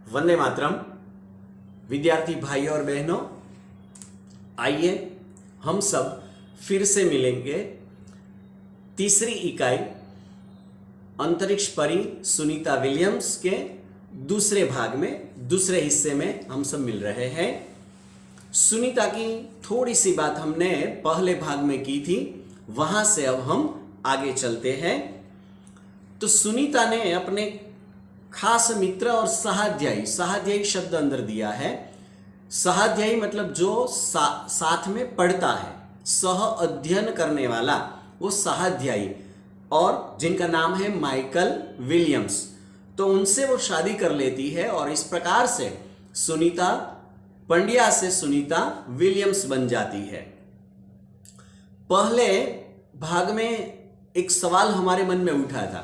वंदे मातरम। विद्यार्थी भाइयों और बहनों, आइए हम सब फिर से मिलेंगे। तीसरी इकाई अंतरिक्ष परी सुनीता विलियम्स के दूसरे भाग में, दूसरे हिस्से में हम सब मिल रहे हैं। सुनीता की थोड़ी सी बात हमने पहले भाग में की थी, वहां से अब हम आगे चलते हैं। तो सुनीता ने अपने खास मित्र और सहाध्यायी शब्द अंदर दिया है। सहाध्यायी मतलब जो साथ में पढ़ता है, सह अध्ययन करने वाला, वो सहाध्यायी, और जिनका नाम है माइकल विलियम्स। तो उनसे वो शादी कर लेती है और इस प्रकार से सुनीता पंड्या से सुनीता विलियम्स बन जाती है। पहले भाग में एक सवाल हमारे मन में उठा था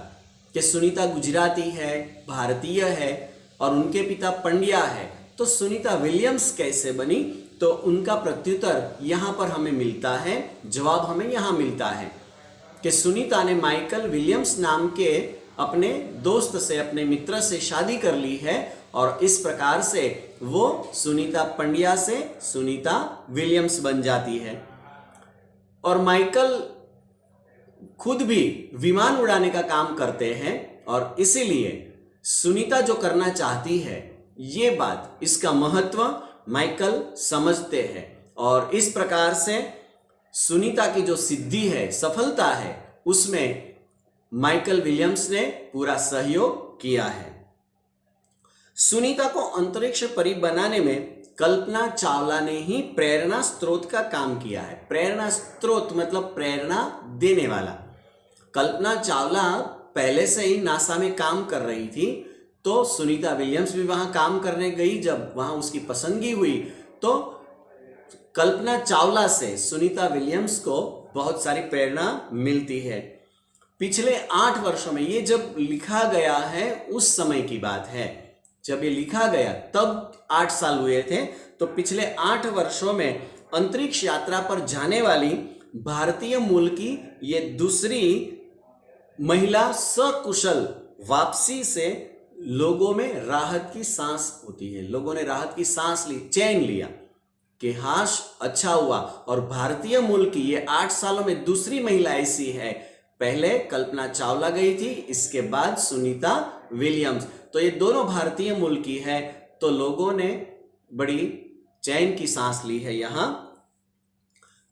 कि सुनीता गुजराती है, भारतीय है और उनके पिता पंड्या है, तो सुनीता विलियम्स कैसे बनी? तो उनका प्रत्युत्तर यहां पर हमें मिलता है, जवाब हमें यहां मिलता है कि सुनीता ने माइकल विलियम्स नाम के अपने दोस्त से, अपने मित्र से शादी कर ली है और इस प्रकार से वो सुनीता पंड्या से सुनीता विलियम्स बन जाती है। और माइकल खुद भी विमान उड़ाने का काम करते हैं और इसीलिए सुनीता जो करना चाहती है, ये बात, इसका महत्व माइकल समझते हैं और इस प्रकार से सुनीता की जो सिद्धि है, सफलता है, उसमें माइकल विलियम्स ने पूरा सहयोग किया है। सुनीता को अंतरिक्ष परी बनाने में कल्पना चावला ने ही प्रेरणा स्रोत का काम किया है। प्रेरणा स्रोत मतलब प्रेरणा देने वाला। कल्पना चावला पहले से ही नासा में काम कर रही थी, तो सुनीता विलियम्स भी वहां काम करने गई। जब वहां उसकी पसंदगी हुई तो कल्पना चावला से सुनीता विलियम्स को बहुत सारी प्रेरणा मिलती है। पिछले 8 वर्षों में, ये जब लिखा गया है उस समय की बात है, जब ये लिखा गया तब 8 साल हुए थे। तो पिछले 8 वर्षों में अंतरिक्ष यात्रा पर जाने वाली भारतीय मूल की ये दूसरी महिला सकुशल वापसी से लोगों में राहत की सांस होती है। लोगों ने राहत की सांस ली, चैन लिया कि हाश अच्छा हुआ। और भारतीय मूल की ये 8 सालों में दूसरी महिला ऐसी है। पहले कल्पना चावला गई थी, इसके बाद सुनीता विलियम्स। तो ये दोनों भारतीय मूल की है, तो लोगों ने बड़ी चैन की सांस ली है। यहां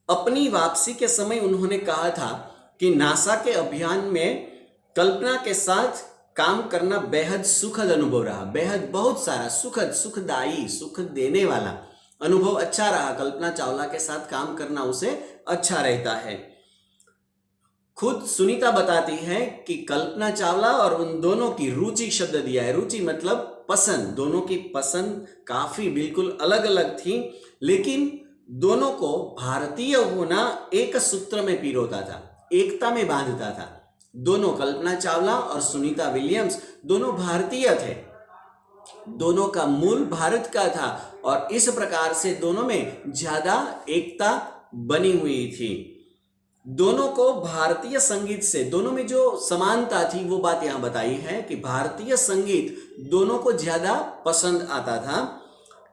अपनी वापसी के समय उन्होंने कहा था कि नासा के अभियान में कल्पना के साथ काम करना बेहद सुखद अनुभव रहा। बेहद बहुत सारा सुखद, सुखदायी, सुख देने वाला अनुभव अच्छा रहा। कल्पना चावला के साथ काम करना उसे अच्छा रहता है। खुद सुनीता बताती है कि कल्पना चावला और उन दोनों की रुचि शब्द दिया है। रुचि मतलब पसंद। दोनों की पसंद काफी बिल्कुल अलग अलग थी, लेकिन दोनों को भारतीय होना एक सूत्र में पिरोता था, एकता में बांधता था। दोनों, कल्पना चावला और सुनीता विलियम्स, दोनों भारतीय थे, दोनों का मूल भारत का था और इस प्रकार से दोनों में ज्यादा एकता बनी हुई थी। दोनों को भारतीय संगीत से, दोनों में जो समानता थी वो बात यहां बताई है कि भारतीय संगीत दोनों को ज्यादा पसंद आता था।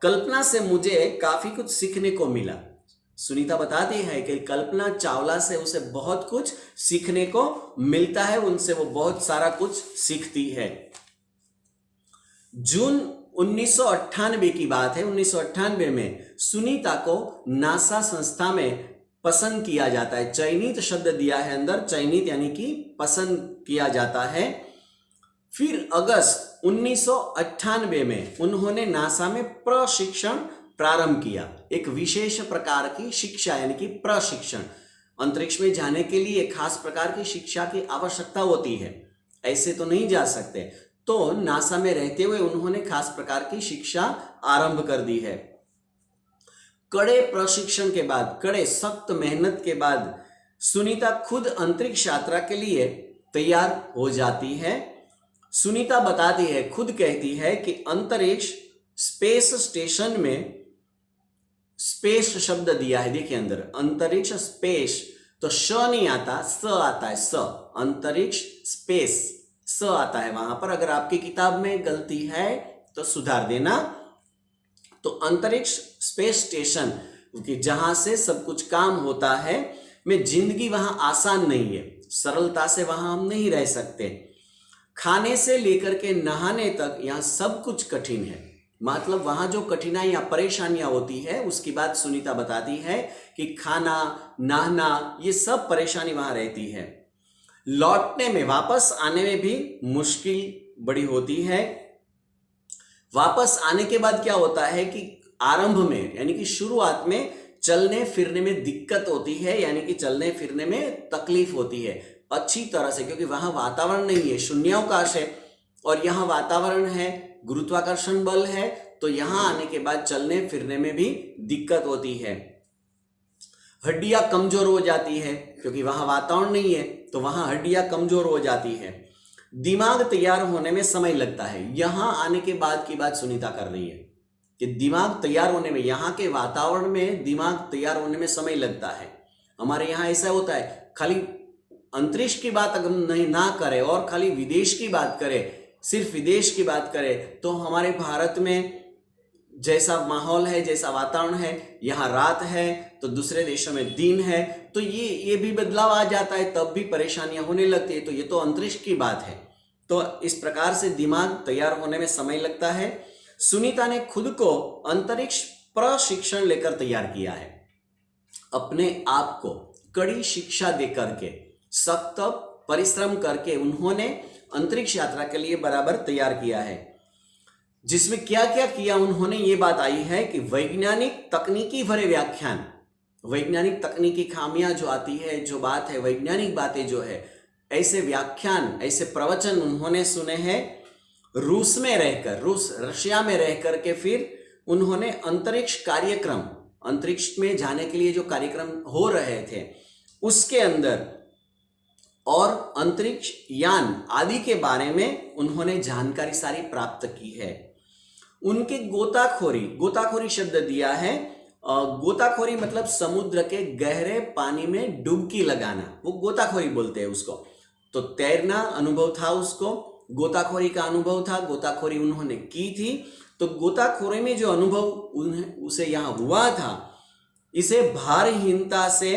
कल्पना से मुझे काफी कुछ सीखने को मिला। सुनीता बताती है कि कल्पना चावला से उसे बहुत कुछ सीखने को मिलता है, उनसे वो बहुत सारा कुछ सीखती है। जून 1998 की बात है। 1998 में सुनीता को नासा संस्था में पसंद किया जाता है। चयनित शब्द दिया है अंदर, चयनित यानी कि पसंद किया जाता है। फिर अगस्त 1998 में उन्होंने नासा में प्रशिक्षण प्रारंभ किया। एक विशेष प्रकार की शिक्षा यानी कि प्रशिक्षण। अंतरिक्ष में जाने के लिए खास प्रकार की शिक्षा की आवश्यकता होती है, ऐसे तो नहीं जा सकते। तो नासा में रहते हुए उन्होंने खास प्रकार की शिक्षा आरंभ कर दी है। कड़े प्रशिक्षण के बाद, कड़े सख्त मेहनत के बाद सुनीता खुद अंतरिक्ष यात्रा के लिए तैयार हो जाती है। सुनीता बताती है, खुद कहती है कि अंतरिक्ष स्पेस स्टेशन में, स्पेस शब्द दिया है, देखिए अंदर अंतरिक्ष स्पेस, तो श नहीं आता, स आता है, स, अंतरिक्ष स्पेस, स आता है वहां पर। अगर आपकी किताब में गलती है तो सुधार देना। तो अंतरिक्ष स्पेस स्टेशन कि जहां से सब कुछ काम होता है, में जिंदगी वहां आसान नहीं है, सरलता से वहां हम नहीं रह सकते। खाने से लेकर के नहाने तक यहाँ सब कुछ कठिन है। मतलब वहां जो कठिनाइयां परेशानियां होती है उसकी बात सुनीता बताती है कि खाना नहाना ये सब परेशानी वहां रहती है। लौटने में, वापस आने में भी मुश्किल बड़ी होती है। वापस आने के बाद क्या होता है कि आरंभ में यानी कि शुरुआत में चलने फिरने में दिक्कत होती है, यानी कि चलने फिरने में तकलीफ होती है अच्छी तरह से, क्योंकि वहां वातावरण नहीं है, शून्यावकाश है, और यहाँ वातावरण है, गुरुत्वाकर्षण बल है, तो यहां आने के बाद चलने फिरने में भी दिक्कत होती है। हड्डियां कमजोर हो जाती है क्योंकि वहां वातावरण नहीं है, तो वहां हड्डियां कमजोर हो जाती है। दिमाग तैयार होने में समय लगता है। यहां आने के बाद की बात सुनीता कर रही है कि दिमाग तैयार होने में, यहाँ के वातावरण में दिमाग तैयार होने में समय लगता है। हमारे यहाँ ऐसा होता है, खाली अंतरिक्ष की बात अगर नहीं ना करें और खाली विदेश की बात करें, सिर्फ विदेश की बात करें, तो हमारे भारत में जैसा माहौल है, जैसा वातावरण है, यहाँ रात है तो दूसरे देशों में दिन है, तो ये भी बदलाव आ जाता है, तब भी परेशानियां होने लगती है। तो ये तो अंतरिक्ष की बात है। तो इस प्रकार से दिमाग तैयार होने में समय लगता है। सुनीता ने खुद को अंतरिक्ष प्रशिक्षण लेकर तैयार किया है, अपने आप को कड़ी शिक्षा देकर के, सख्त परिश्रम करके उन्होंने अंतरिक्ष यात्रा के लिए बराबर तैयार किया है। जिसमें क्या क्या किया उन्होंने, ये बात आई है कि वैज्ञानिक तकनीकी भरे व्याख्यान, वैज्ञानिक तकनीकी खामियां जो आती है, जो बात है, वैज्ञानिक बातें जो है, ऐसे व्याख्यान, ऐसे प्रवचन उन्होंने सुने हैं। रूस में रहकर, रशिया में रहकर के फिर उन्होंने अंतरिक्ष कार्यक्रम, अंतरिक्ष में जाने के लिए जो कार्यक्रम हो रहे थे उसके अंदर और अंतरिक्ष यान आदि के बारे में उन्होंने जानकारी सारी प्राप्त की है। उनके गोताखोरी शब्द दिया है। गोताखोरी मतलब समुद्र के गहरे पानी में डुबकी लगाना, वो गोताखोरी बोलते हैं उसको। तो तैरना अनुभव था उसको, गोताखोरी का अनुभव था, गोताखोरी उन्होंने की थी। तो गोताखोरी में जो अनुभव उसे यहाँ हुआ था, इसे भारहीनता से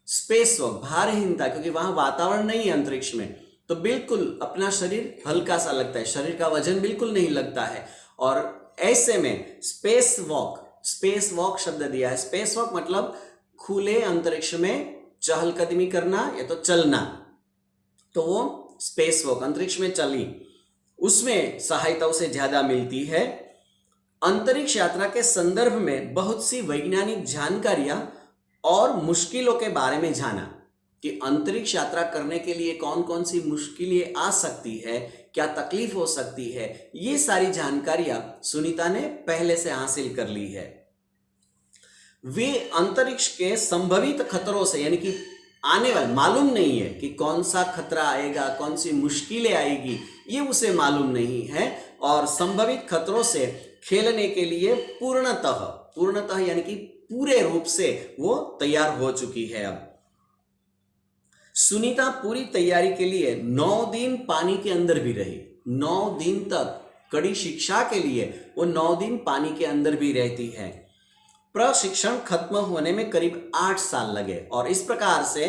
स्पेस वॉक, भारहीनता, क्योंकि वहां वातावरण नहीं है अंतरिक्ष में, तो बिल्कुल अपना शरीर हल्का सा लगता है, शरीर का वजन बिल्कुल नहीं लगता है। और ऐसे में स्पेस वॉक शब्द दिया है। स्पेस वॉक मतलब खुले अंतरिक्ष में चहलकदमी करना या तो चलना, तो वो स्पेस वॉक, अंतरिक्ष में चली, उसमें सहायता उसे ज्यादा मिलती है। अंतरिक्ष यात्रा के संदर्भ में बहुत सी वैज्ञानिक जानकारियां और मुश्किलों के बारे में जाना कि अंतरिक्ष यात्रा करने के लिए कौन कौन सी मुश्किलें आ सकती है, क्या तकलीफ हो सकती है, ये सारी जानकारियां सुनीता ने पहले से हासिल कर ली है। वे अंतरिक्ष के संभवित खतरों से, यानी कि आने वाले, मालूम नहीं है कि कौन सा खतरा आएगा, कौन सी मुश्किलें आएगी, ये उसे मालूम नहीं है, और संभवित खतरों से खेलने के लिए पूर्णतः यानी कि पूरे रूप से वो तैयार हो चुकी है। अब सुनीता पूरी तैयारी के लिए 9 दिन पानी के अंदर भी रही। 9 दिन तक कड़ी शिक्षा के लिए वो 9 दिन पानी के अंदर भी रहती है। प्रशिक्षण खत्म होने में करीब 8 साल लगे, और इस प्रकार से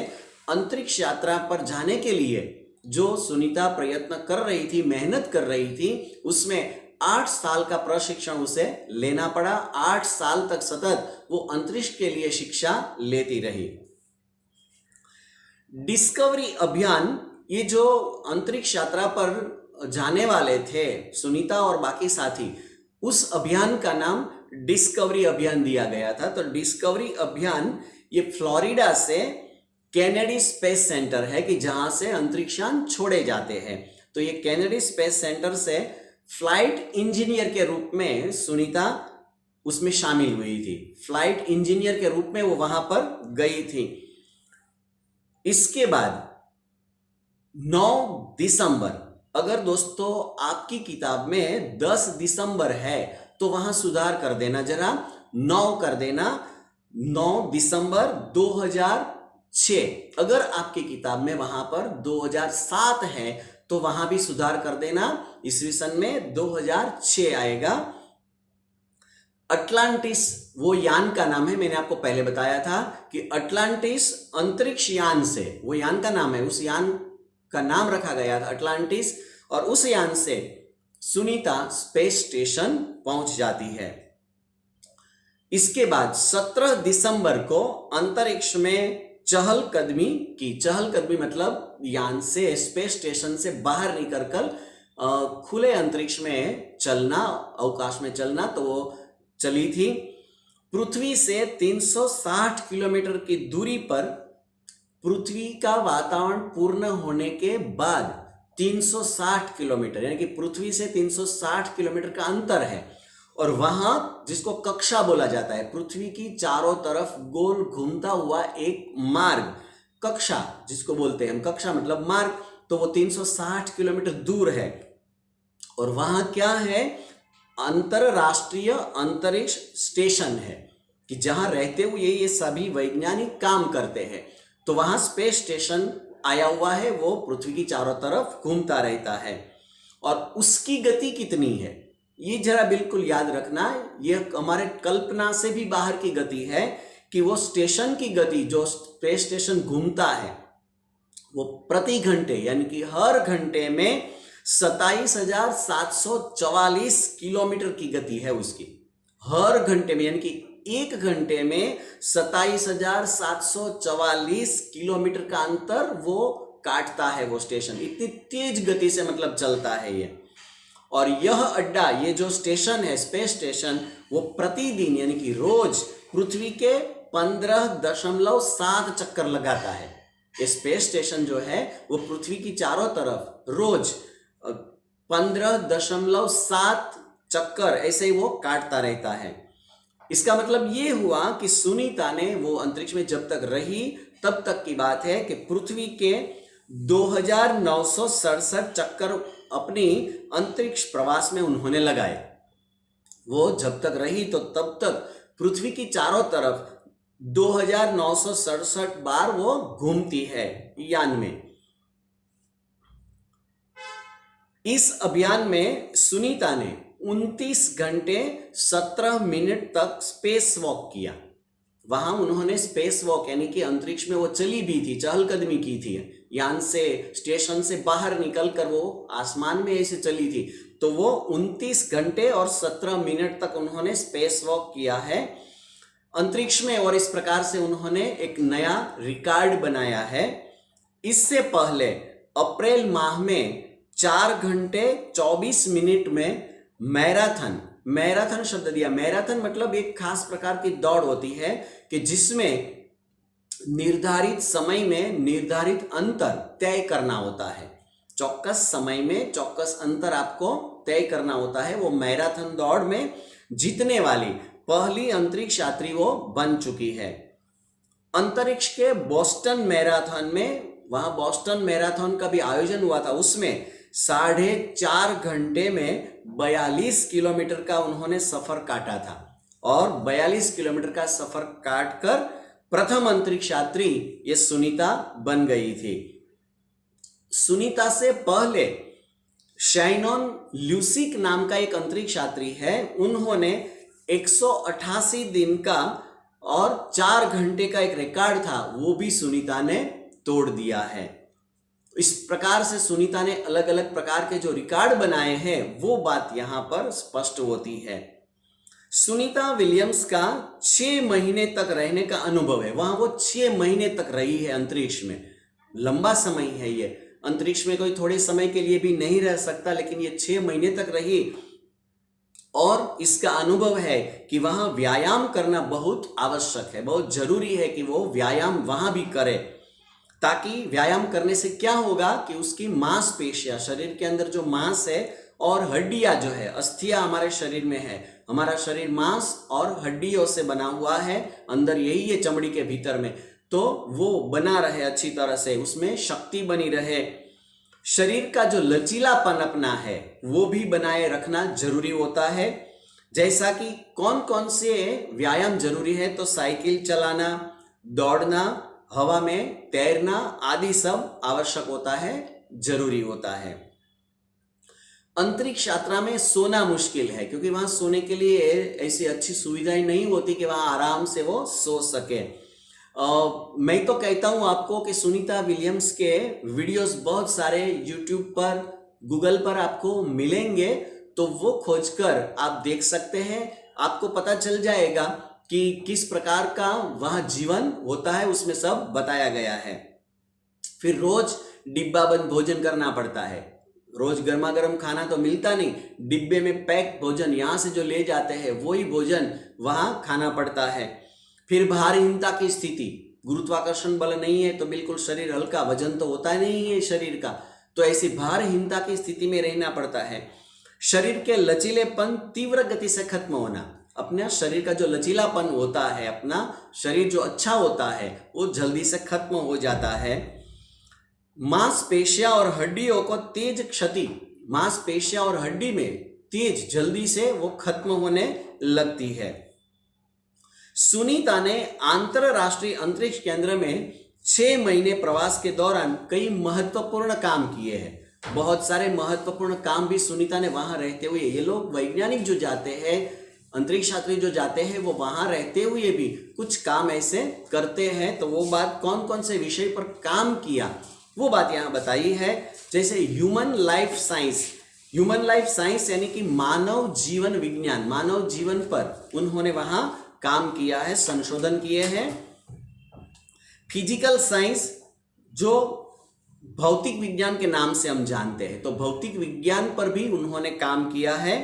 अंतरिक्ष यात्रा पर जाने के लिए जो सुनीता प्रयत्न कर रही थी, मेहनत कर रही थी, उसमें 8 साल का प्रशिक्षण उसे लेना पड़ा। 8 साल तक सतत वो अंतरिक्ष के लिए शिक्षा लेती रही। डिस्कवरी अभियान, ये जो अंतरिक्ष यात्रा पर जाने वाले थे सुनीता और बाकी साथी, उस अभियान का नाम डिस्कवरी अभियान दिया गया था। तो डिस्कवरी अभियान ये फ्लोरिडा से केनेडी स्पेस सेंटर है कि जहां से अंतरिक्षयान छोड़े जाते हैं। तो ये केनेडी स्पेस सेंटर से फ्लाइट इंजीनियर के रूप में सुनीता उसमें शामिल हुई थी। फ्लाइट इंजीनियर के रूप में वो वहां पर गई थी। इसके बाद 9 दिसंबर, अगर दोस्तों आपकी किताब में 10 दिसंबर है तो वहां सुधार कर देना, जरा 9 कर देना। 9 दिसंबर 2006। अगर आपकी किताब में वहां पर 2007 है तो वहां भी सुधार कर देना। ईस्वी सन में 2006 आएगा। अटलांटिस वो यान का नाम है, मैंने आपको पहले बताया था कि अटलांटिस अंतरिक्ष यान से, वो यान का नाम है, उस यान का नाम रखा गया था अटलांटिस, और उस यान से सुनीता स्पेस स्टेशन पहुंच जाती है। इसके बाद 17 दिसंबर को अंतरिक्ष में चहलकदमी की। चहलकदमी मतलब यान से, स्पेस स्टेशन से बाहर निकलकर खुले अंतरिक्ष में चलना, अवकाश में चलना, तो वो चली थी। पृथ्वी से 360 किलोमीटर की दूरी पर पृथ्वी का वातावरण पूर्ण होने के बाद 360 किलोमीटर, यानी कि पृथ्वी से 360 किलोमीटर का अंतर है, और वहां जिसको कक्षा बोला जाता है, पृथ्वी की चारों तरफ गोल घूमता हुआ एक मार्ग, कक्षा जिसको बोलते हैं हम, कक्षा मतलब मार्ग, तो वो 360 किलोमीटर दूर है। और वहां क्या है, अंतरराष्ट्रीय अंतरिक्ष स्टेशन है, कि जहां रहते हुए ये सभी वैज्ञानिक काम करते हैं। तो वहां स्पेस स्टेशन आया हुआ है, वो पृथ्वी की चारों तरफ घूमता रहता है। और उसकी गति कितनी है, ये जरा बिल्कुल याद रखना, ये हमारे कल्पना से भी बाहर की गति है, कि वो स्टेशन की गति, जो स्पेस स्टेशन घूमता है, वो प्रति घंटे यानी कि हर घंटे में 27,744 किलोमीटर की गति है उसकी, हर घंटे में, यानी कि एक घंटे में 27,744 किलोमीटर का अंतर वो काटता है वो स्टेशन, इतनी तेज गति से मतलब चलता है ये। और यह अड्डा, ये जो स्टेशन है, स्पेस स्टेशन, वो प्रतिदिन यानी कि रोज पृथ्वी के 15.7 चक्कर लगाता है। ये स्पेस स्टेशन जो है वो पृथ्वी की चारों तरफ रोज 15.7 चक्कर ऐसे ही वो काटता रहता है। इसका मतलब ये हुआ कि सुनीता ने वो अंतरिक्ष में जब तक रही तब तक की बात है कि पृथ्वी के 2,967 चक्कर अपनी अंतरिक्ष प्रवास में उन्होंने लगाए। वो जब तक रही तो तब तक पृथ्वी की चारों तरफ 2,967 बार वो घूमती है यान में। इस अभियान में सुनीता ने 29 घंटे 17 मिनट तक स्पेस वॉक किया। वहां उन्होंने स्पेस वॉक यानी कि अंतरिक्ष में वो चली भी थी, चहलकदमी की थी, यान से, स्टेशन से बाहर निकलकर वो आसमान में ऐसे चली थी। तो वो 29 घंटे और 17 मिनट तक उन्होंने स्पेस वॉक किया है अंतरिक्ष में, और इस प्रकार से उन्होंने एक नया रिकॉर्ड बनाया है। इससे पहले अप्रैल माह में 4 घंटे 24 मिनट में मैराथन शब्द दिया। मैराथन मतलब एक खास प्रकार की दौड़ होती है कि जिसमें निर्धारित समय में निर्धारित अंतर तय करना होता है, चौकस समय में चौकस अंतर आपको तय करना होता है। वो मैराथन दौड़ में जीतने वाली पहली अंतरिक्ष यात्री वो बन चुकी है। अंतरिक्ष के बोस्टन मैराथन में, वहां बोस्टन मैराथन का भी आयोजन हुआ था, उसमें 4.5 घंटे में 42 किलोमीटर का उन्होंने सफर काटा था, और 42 किलोमीटर का सफर काटकर प्रथम अंतरिक्ष यात्री ये सुनीता बन गई थी। सुनीता से पहले शाइनोन ल्यूसिक नाम का एक अंतरिक्ष यात्री है, उन्होंने 188 दिन का और 4 घंटे का एक रिकॉर्ड था, वो भी सुनीता ने तोड़ दिया है। इस प्रकार से सुनीता ने अलग अलग प्रकार के जो रिकॉर्ड बनाए हैं वो बात यहां पर स्पष्ट होती है। सुनीता विलियम्स का 6 महीने तक रहने का अनुभव है। वहां वो 6 महीने तक रही है अंतरिक्ष में, लंबा समय है ये। अंतरिक्ष में कोई थोड़े समय के लिए भी नहीं रह सकता, लेकिन ये 6 महीने तक रही, और इसका अनुभव है कि वहां व्यायाम करना बहुत आवश्यक है, बहुत जरूरी है कि वो व्यायाम वहां भी करे, ताकि व्यायाम करने से क्या होगा कि उसकी मांसपेशियां, शरीर के अंदर जो मांस है और हड्डियां जो है, अस्थियां हमारे शरीर में है, हमारा शरीर मांस और हड्डियों से बना हुआ है, अंदर यही है चमड़ी के भीतर में, तो वो बना रहे अच्छी तरह से, उसमें शक्ति बनी रहे। शरीर का जो लचीलापन अपना है वो भी बनाए रखना जरूरी होता है। जैसा कि कौन कौन से व्यायाम जरूरी है, तो साइकिल चलाना, दौड़ना, हवा में तैरना आदि सब आवश्यक होता है जरूरी होता है। अंतरिक्ष यात्रा में सोना मुश्किल है क्योंकि वहां सोने के लिए ऐसी अच्छी सुविधाएं नहीं होती कि वहां आराम से वो सो सके। मैं तो कहता हूं आपको कि सुनीता विलियम्स के वीडियोस बहुत सारे यूट्यूब पर, गूगल पर आपको मिलेंगे, तो वो खोजकर आप देख सकते हैं। आपको पता चल जाएगा कि किस प्रकार का वहां जीवन होता है, उसमें सब बताया गया है। फिर रोज डिब्बा बंद भोजन करना पड़ता है, रोज गर्मा गर्म खाना तो मिलता नहीं, डिब्बे में पैक भोजन यहां से जो ले जाते हैं वही भोजन वहां खाना पड़ता है। फिर भारहीनता की स्थिति, गुरुत्वाकर्षण बल नहीं है तो बिल्कुल शरीर हल्का, वजन तो होता नहीं है शरीर का, तो ऐसी भारहीनता की स्थिति में रहना पड़ता है। शरीर के लचीलेपन तीव्र गति से खत्म होना, अपने शरीर का जो लचीलापन होता है, अपना शरीर जो अच्छा होता है वो जल्दी से खत्म हो जाता है। मांसपेशियां और हड्डियों को तेज क्षति, मांसपेशियां और हड्डी में तेज जल्दी से वो खत्म होने लगती है। सुनीता ने अंतरराष्ट्रीय अंतरिक्ष केंद्र में 6 महीने प्रवास के दौरान कई महत्वपूर्ण काम किए हैं। बहुत सारे महत्वपूर्ण काम भी सुनीता ने वहां रहते हुए, ये लोग वैज्ञानिक जो जाते हैं, अंतरिक्ष यात्री जो जाते हैं, वो वहां रहते हुए भी कुछ काम ऐसे करते हैं। तो वो बात कौन कौन से विषय पर काम किया वो बात यहां बताई है। जैसे human life science, human life science यानी कि मानव जीवन विज्ञान, मानव जीवन पर उन्होंने वहां काम किया है, संशोधन किए हैं। फिजिकल साइंस जो भौतिक विज्ञान के नाम से हम जानते हैं, तो भौतिक विज्ञान पर भी उन्होंने काम किया है।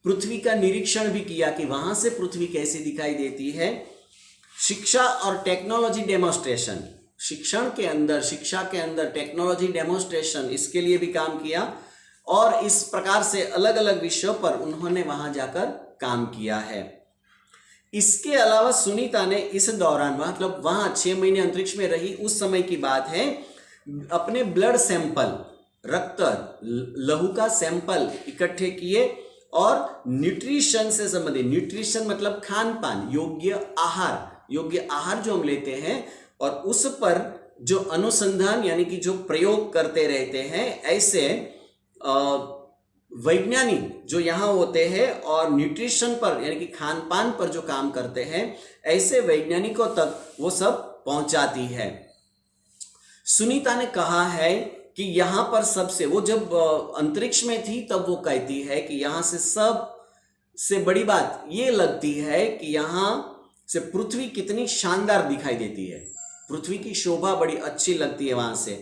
पृथ्वी का निरीक्षण भी किया कि वहां से पृथ्वी कैसी दिखाई देती है। शिक्षा और टेक्नोलॉजी डेमोन्स्ट्रेशन, शिक्षा के अंदर टेक्नोलॉजी डेमोन्स्ट्रेशन, इसके लिए भी काम किया। और इस प्रकार से अलग अलग विषयों पर उन्होंने वहां जाकर काम किया है। इसके अलावा सुनीता ने इस दौरान, मतलब वहां 6 महीने अंतरिक्ष में रही उस समय की बात है, अपने ब्लड सैंपल, रक्त लहू का सैंपल इकट्ठे किए और न्यूट्रिशन से संबंधित, न्यूट्रिशन मतलब खान पान, योग्य आहार जो हम लेते हैं, और उस पर जो अनुसंधान यानी कि जो प्रयोग करते रहते हैं, ऐसे वैज्ञानिक जो यहाँ होते हैं और न्यूट्रिशन पर यानी कि खान पान पर जो काम करते हैं, ऐसे वैज्ञानिकों तक वो सब पहुंचाती है। सुनीता ने कहा है कि यहाँ पर सबसे, वो जब अंतरिक्ष में थी तब वो कहती है कि यहाँ से सबसे बड़ी बात ये लगती है कि यहाँ से पृथ्वी कितनी शानदार दिखाई देती है, पृथ्वी की शोभा बड़ी अच्छी लगती है। वहां से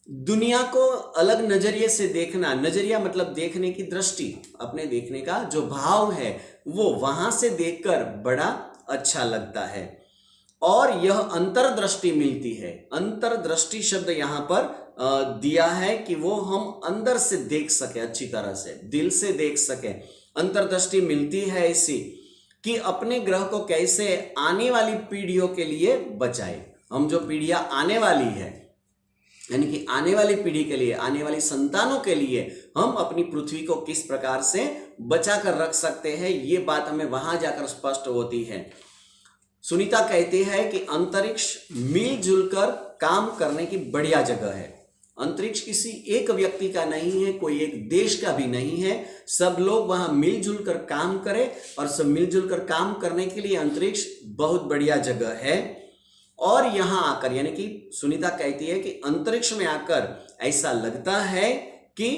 दुनिया को अलग नजरिए से देखना, नजरिया मतलब देखने की दृष्टि, अपने देखने का जो भाव है वो वहां से देखकर बड़ा अच्छा लगता है। और यह अंतर्दृष्टि मिलती है, अंतर्दृष्टि शब्द यहां पर दिया है कि वो हम अंदर से देख सके, अच्छी तरह से दिल से देख सके। अंतर्दृष्टि मिलती है ऐसी कि अपने ग्रह को कैसे आने वाली पीढ़ियों के लिए बचाए। हम जो पीढ़ियां आने वाली है, यानी कि आने वाली पीढ़ी के लिए, आने वाली संतानों के लिए हम अपनी पृथ्वी को किस प्रकार से बचा कर रख सकते हैं, ये बात हमें वहां जाकर स्पष्ट होती है। सुनीता कहती है कि अंतरिक्ष मिलजुल कर काम करने की बढ़िया जगह है। अंतरिक्ष किसी एक व्यक्ति का नहीं है, कोई एक देश का भी नहीं है, सब लोग वहां मिलजुल कर काम करें, और सब मिलजुल कर काम करने के लिए अंतरिक्ष बहुत बढ़िया जगह है। और यहां आकर, यानी कि सुनीता कहती है कि अंतरिक्ष में आकर ऐसा लगता है कि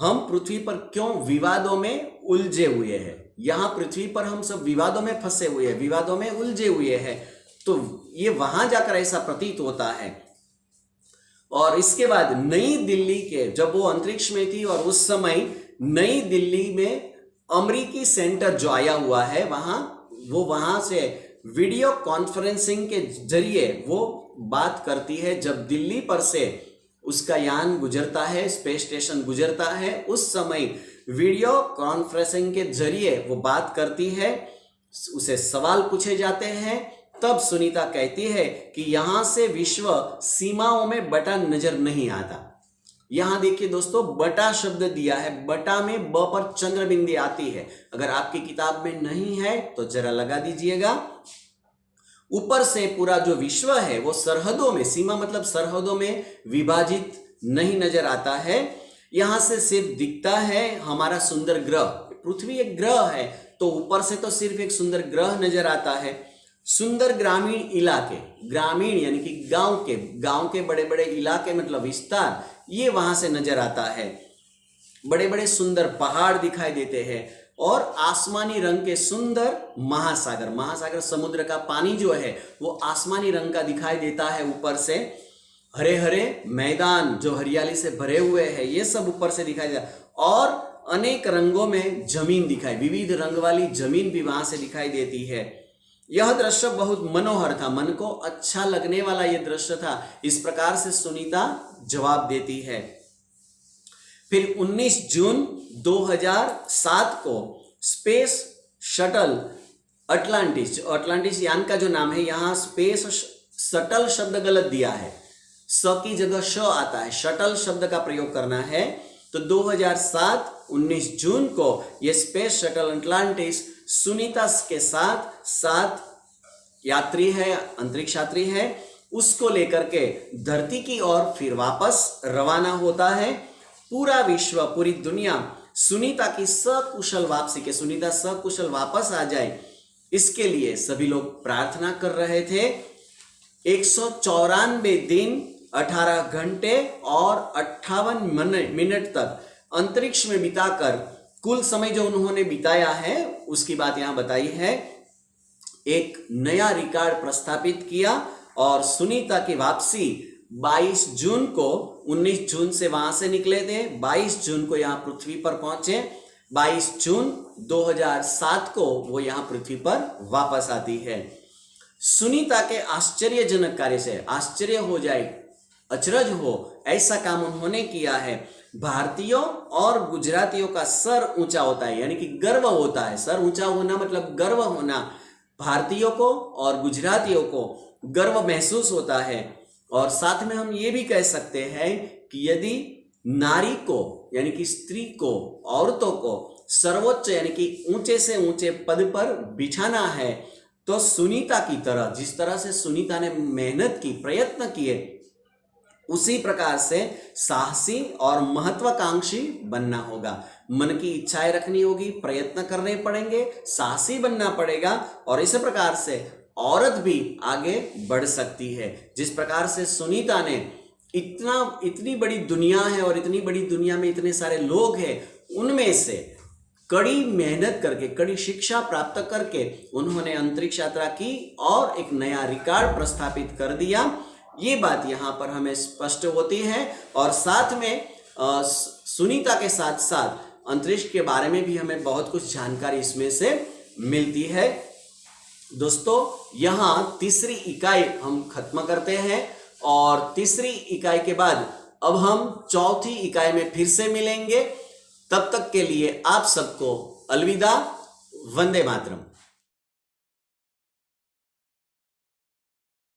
हम पृथ्वी पर क्यों विवादों में उलझे हुए हैं, यहां पृथ्वी पर हम सब विवादों में फंसे हुए हैं, विवादों में उलझे हुए हैं, तो ये वहां जाकर ऐसा प्रतीत होता है। और इसके बाद नई दिल्ली के, जब वो अंतरिक्ष में थी और उस समय नई दिल्ली में अमेरिकी सेंटर जो आया हुआ है, वहां से वीडियो कॉन्फ्रेंसिंग के जरिए वो बात करती है। जब दिल्ली पर से उसका यान गुजरता है, स्पेस स्टेशन गुजरता है, उस समय वीडियो कॉन्फ्रेंसिंग के जरिए वो बात करती है, उसे सवाल पूछे जाते हैं। तब सुनीता कहती है कि यहां से विश्व सीमाओं में बटा नजर नहीं आता। यहां देखिए दोस्तों, बटा शब्द दिया है, बटा में ब पर चंद्र बिंदी आती है। अगर आपकी किताब में नहीं है तो जरा लगा दीजिएगा। ऊपर से पूरा जो विश्व है वो सरहदों में, सीमा मतलब सरहदों में विभाजित नहीं नजर आता है। यहां से सिर्फ दिखता है हमारा सुंदर ग्रह। पृथ्वी एक ग्रह है तो ऊपर से तो सिर्फ एक सुंदर ग्रह नजर आता है। सुंदर ग्रामीण इलाके, ग्रामीण यानी कि गांव के बड़े बड़े इलाके मतलब विस्तार, ये वहां से नजर आता है। बड़े बड़े सुंदर पहाड़ दिखाई देते हैं और आसमानी रंग के सुंदर महासागर समुद्र का पानी जो है वो आसमानी रंग का दिखाई देता है। ऊपर से हरे हरे मैदान जो हरियाली से भरे हुए हैं, ये सब ऊपर से दिखाई देता है। और अनेक रंगों में जमीन विविध रंग वाली जमीन भी वहां से दिखाई देती है। यह दृश्य बहुत मनोहर था, मन को अच्छा लगने वाला यह दृश्य था। इस प्रकार से सुनीता जवाब देती है। फिर 19 जून 2007 को स्पेस शटल अटलांटिस यान का जो नाम है, यहां स्पेस शटल शब्द गलत दिया है, स की जगह श आता है, शटल शब्द का प्रयोग करना है। तो 2007 19 जून को यह स्पेस शटल अटलांटिस सुनीता के साथ 7 यात्री है, अंतरिक्ष यात्री है, उसको लेकर के धरती की ओर फिर वापस रवाना होता है। पूरा विश्व, पूरी दुनिया सुनीता की सकुशल वापसी के, सुनीता सकुशल वापस आ जाए, इसके लिए सभी लोग प्रार्थना कर रहे थे। 194 दिन 18 घंटे और 58 मिनट तक अंतरिक्ष में बिताकर कुल समय जो उन्होंने बिताया है उसकी बात यहां बताई है। एक नया रिकॉर्ड प्रस्थापित किया और सुनीता की वापसी 22 जून को, 19 जून से वहां से निकले थे, 22 जून को यहां पृथ्वी पर पहुंचे। 22 जून 2007 को वो यहां पृथ्वी पर वापस आती है। सुनीता के आश्चर्यजनक कार्य से आश्चर्य हो जाए, अचरज हो, ऐसा काम उन्होंने किया है। भारतीयों और गुजरातियों का सर ऊंचा होता है, यानी कि गर्व होता है। सर ऊंचा होना मतलब गर्व होना। भारतीयों को और गुजरातियों को गर्व महसूस होता है। और साथ में हम ये भी कह सकते हैं कि यदि नारी को यानी कि स्त्री को, औरतों को सर्वोच्च यानी कि ऊंचे से ऊंचे पद पर बिठाना है तो सुनीता की तरह, जिस तरह से सुनीता ने मेहनत की, प्रयत्न किए, उसी प्रकार से साहसी और महत्वाकांक्षी बनना होगा। मन की इच्छाएं रखनी होगी, प्रयत्न करने पड़ेंगे, साहसी बनना पड़ेगा और इस प्रकार से औरत भी आगे बढ़ सकती है। जिस प्रकार से सुनीता ने इतनी बड़ी दुनिया है और इतनी बड़ी दुनिया में इतने सारे लोग हैं, उनमें से कड़ी मेहनत करके, कड़ी शिक्षा प्राप्त करके उन्होंने अंतरिक्ष यात्रा की और एक नया रिकॉर्ड प्रस्थापित कर दिया। ये बात यहाँ पर हमें स्पष्ट होती है। और साथ में सुनीता के साथ साथ अंतरिक्ष के बारे में भी हमें बहुत कुछ जानकारी इसमें से मिलती है। दोस्तों, यहाँ तीसरी इकाई हम खत्म करते हैं और तीसरी इकाई के बाद अब हम चौथी इकाई में फिर से मिलेंगे। तब तक के लिए आप सबको अलविदा, वंदे मातरम।